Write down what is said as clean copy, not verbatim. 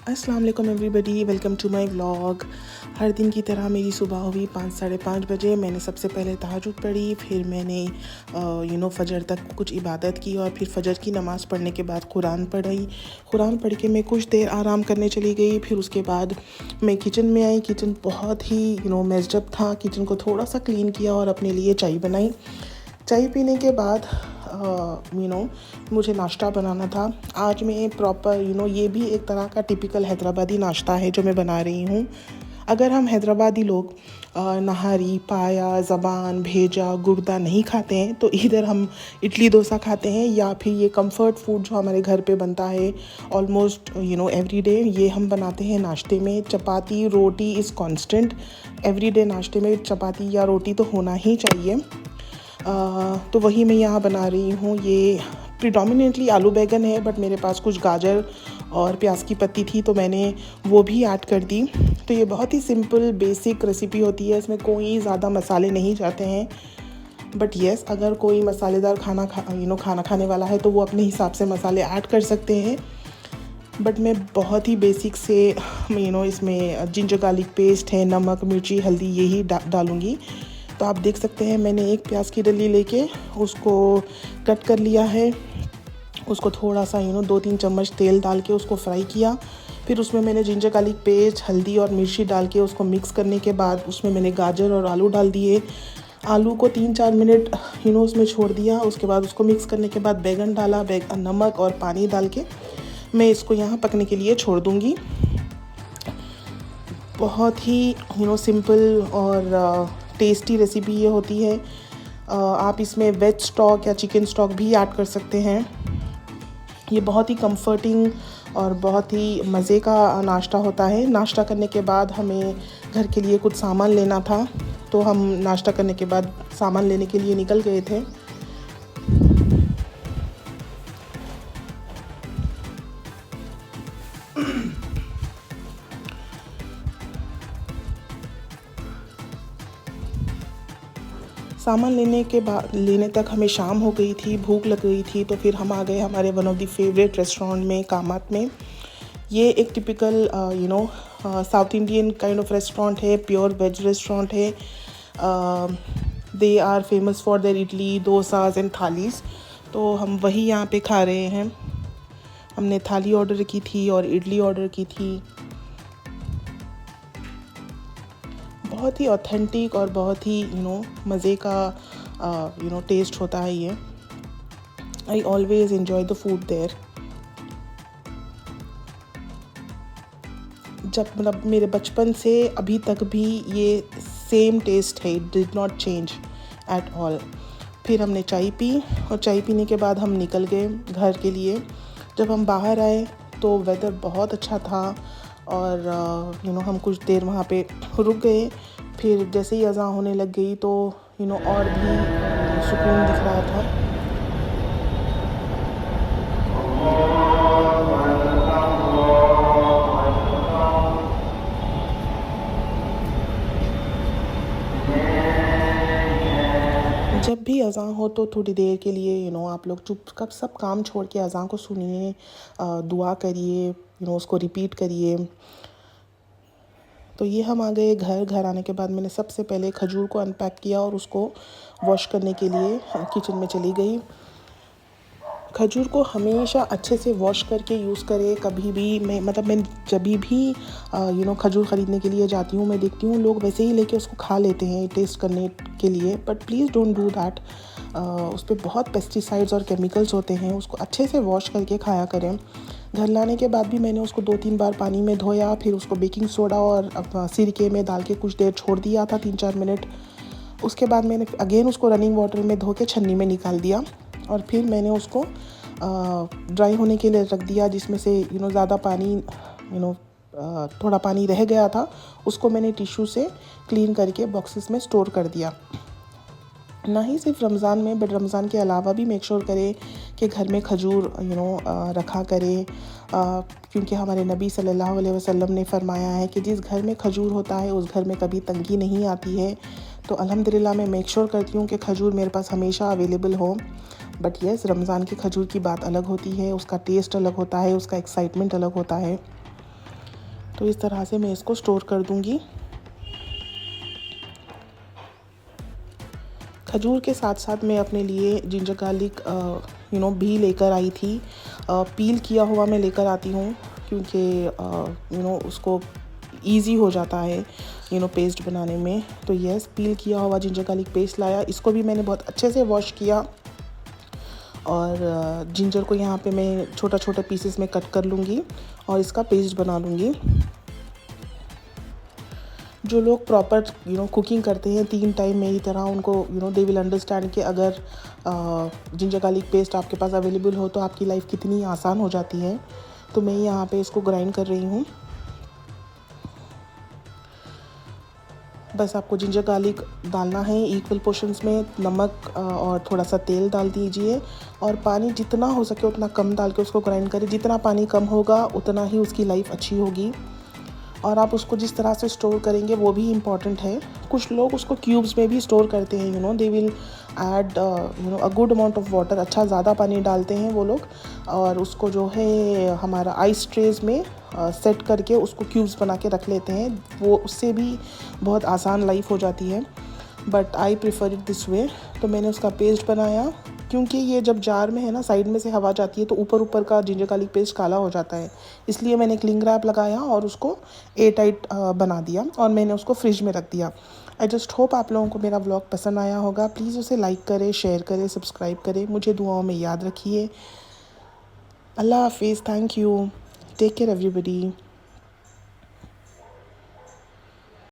अस्सलाम वालेकुम everybody, welcome to my vlog. हर दिन की तरह मेरी सुबह हुई 5 साढ़े 5 बजे। मैंने सबसे पहले तहज्जुद पढ़ी, फिर मैंने फजर तक कुछ इबादत की और फिर फजर की नमाज़ पढ़ने के बाद कुरान पढ़ी। कुरान पढ़ के मैं कुछ देर आराम करने चली गई। फिर उसके बाद मैं किचन में आई। किचन बहुत ही मेस्ड अप था। किचन को थोड़ा सा क्लीन किया और अपने लिए चाय बनाई। चाय पीने के बाद मुझे नाश्ता बनाना था। आज मैं प्रॉपर ये भी एक तरह का टिपिकल हैदराबादी नाश्ता है जो मैं बना रही हूँ। अगर हम हैदराबादी लोग नहारी, पाया, ज़बान, भेजा, गुर्दा नहीं खाते हैं तो इधर हम इडली डोसा खाते हैं, या फिर ये कंफर्ट फूड जो हमारे घर पे बनता है ऑलमोस्ट एवरी डे, ये हम बनाते हैं नाश्ते में। चपाती रोटी इज़ कांस्टेंट। एवरी डे नाश्ते में चपाती या रोटी तो होना ही चाहिए। तो वही मैं यहाँ बना रही हूँ। ये प्रिडोमिनेटली आलू बैंगन है, बट मेरे पास कुछ गाजर और प्याज की पत्ती थी तो मैंने वो भी ऐड कर दी। तो ये बहुत ही सिंपल बेसिक रेसिपी होती है। इसमें कोई ज़्यादा मसाले नहीं जाते हैं। बट येस, अगर कोई मसालेदार खाना खाने वाला है तो वो अपने हिसाब से मसाले ऐड कर सकते हैं। बट मैं बहुत ही बेसिक से इसमें जिंजर गार्लिक पेस्ट है, नमक, मिर्ची, हल्दी यही डालूँगी। तो आप देख सकते हैं मैंने एक प्याज की डली लेके उसको कट कर लिया है। उसको थोड़ा सा 2-3 चम्मच तेल डाल के उसको फ्राई किया। फिर उसमें मैंने जिंजर गार्लिक पेस्ट, हल्दी और मिर्ची डाल के उसको मिक्स करने के बाद उसमें मैंने गाजर और आलू डाल दिए। आलू को 3-4 मिनट उसमें छोड़ दिया। उसके बाद उसको मिक्स करने के बाद बैगन डाला। नमक और पानी डाल के मैं इसको यहाँ पकने के लिए छोड़ दूँगी। बहुत ही सिंपल और टेस्टी रेसिपी ये होती है। आप इसमें वेज स्टॉक या चिकन स्टॉक भी ऐड कर सकते हैं। ये बहुत ही कंफर्टिंग और बहुत ही मज़े का नाश्ता होता है। नाश्ता करने के बाद हमें घर के लिए कुछ सामान लेना था, तो हम नाश्ता करने के बाद सामान लेने के लिए निकल गए थे। सामान लेने तक हमें शाम हो गई थी, भूख लग गई थी। तो फिर हम आ गए हमारे one of the favourite restaurant में, कामात में। ये एक typical South Indian kind of restaurant है, प्योर वेज रेस्टोरेंट है। They are famous for their idli, dosas and thalis. तो हम वही यहाँ पे खा रहे हैं। हमने थाली ऑर्डर की थी और इडली ऑर्डर की थी। बहुत ही ऑथेंटिक और बहुत ही मज़े का टेस्ट होता है ये। I always enjoy the food there. जब मेरे बचपन से अभी तक भी ये सेम टेस्ट है। It did not change at all. फिर हमने चाय पी और चाय पीने के बाद हम निकल गए घर के लिए। जब हम बाहर आए तो वेदर बहुत अच्छा था और हम कुछ देर वहाँ पे रुक गए। फिर जैसे ही अज़ान होने लग गई तो और भी सुकून दिख रहा था। जब भी अज़ान हो तो थोड़ी देर के लिए आप लोग चुप सब काम छोड़ के अज़ान को सुनिए, दुआ करिए, उसको रिपीट करिए। तो ये हम आ गए घर आने के बाद मैंने सबसे पहले खजूर को अनपैक किया और उसको वॉश करने के लिए किचन में चली गई। खजूर को हमेशा अच्छे से वॉश करके यूज़ करें। कभी भी मैं जब भी खजूर ख़रीदने के लिए जाती हूँ, मैं देखती हूँ लोग वैसे ही लेके उसको खा लेते हैं टेस्ट करने के लिए। But please don't do that. उस पर बहुत पेस्टिसाइड्स और केमिकल्स होते हैं। उसको अच्छे से वॉश करके खाया करें। घर लाने के बाद भी मैंने उसको 2-3 बार पानी में धोया। फिर उसको बेकिंग सोडा और सिरके में डाल के कुछ देर छोड़ दिया था, 3-4 मिनट। उसके बाद मैंने अगेन उसको रनिंग वाटर में धो के छन्नी में निकाल दिया और फिर मैंने उसको ड्राई होने के लिए रख दिया, जिसमें से ज़्यादा पानी थोड़ा पानी रह गया था। उसको मैंने टिश्यू से क्लीन करके बॉक्सेस में स्टोर कर दिया। ना ही सिर्फ रमज़ान में, बट रमज़ान के अलावा भी मेक श्योर करें कि घर में खजूर रखा करें, क्योंकि हमारे नबी सल्लल्लाहु अलैहि वसल्लम ने फरमाया है कि जिस घर में खजूर होता है उस घर में कभी तंगी नहीं आती है। तो अल्हम्दुलिल्लाह मैं मेक श्योर करती हूँ कि खजूर मेरे पास हमेशा अवेलेबल हो। बट येस, रमज़ान की खजूर की बात अलग होती है, उसका टेस्ट अलग होता है, उसका एक्साइटमेंट अलग होता है। तो इस तरह से मैं इसको स्टोर कर दूँगी। खजूर के साथ साथ मैं अपने लिए जिंजर गार्लिक भी लेकर आई थी। पील किया हुआ मैं लेकर आती हूँ, क्योंकि उसको ईज़ी हो जाता है पेस्ट बनाने में। तो यस, पील किया हुआ जिंजर गार्लिक पेस्ट लाया। इसको भी मैंने बहुत अच्छे से वॉश किया और जिंजर को यहाँ पे मैं छोटा छोटे पीसेस में कट कर लूँगी और इसका पेस्ट बना लूँगी। जो लोग प्रॉपर कुकिंग करते हैं 3 टाइम मेरी तरह, उनको दे विल अंडरस्टैंड कि अगर जिंजर गार्लिक पेस्ट आपके पास अवेलेबल हो तो आपकी लाइफ कितनी आसान हो जाती है। तो मैं यहाँ पे इसको ग्राइंड कर रही हूँ। बस आपको जिंजर गार्लिक डालना है इक्वल पोर्शंस में। नमक और थोड़ा सा तेल डाल दीजिए और पानी जितना हो सके उतना कम डाल के उसको ग्राइंड करें। जितना पानी कम होगा उतना ही उसकी लाइफ अच्छी होगी। और आप उसको जिस तरह से स्टोर करेंगे वो भी इम्पॉर्टेंट है। कुछ लोग उसको क्यूब्स में भी स्टोर करते हैं, they will add a good amount of water. अच्छा ज़्यादा पानी डालते हैं वो लोग और उसको जो है हमारा आइस ट्रेज में सेट करके उसको क्यूब्स बना के रख लेते हैं। वो उससे भी बहुत आसान लाइफ हो जाती है, but I prefer it this way. तो मैंने उसका पेस्ट बनाया, क्योंकि ये जब जार में है ना, साइड में से हवा जाती है तो ऊपर ऊपर का जिंजर गार्लिक पेस्ट काला हो जाता है। इसलिए मैंने क्लिंग रैप लगाया और उसको एयर टाइट बना दिया और मैंने उसको फ्रिज में रख दिया। आई जस्ट होप आप लोगों को मेरा व्लॉग पसंद आया होगा। प्लीज़ उसे लाइक करें, शेयर करें, सब्सक्राइब करें। मुझे दुआओं में याद रखिए। अल्लाह हाफिज़। Thank you. Take care everybody.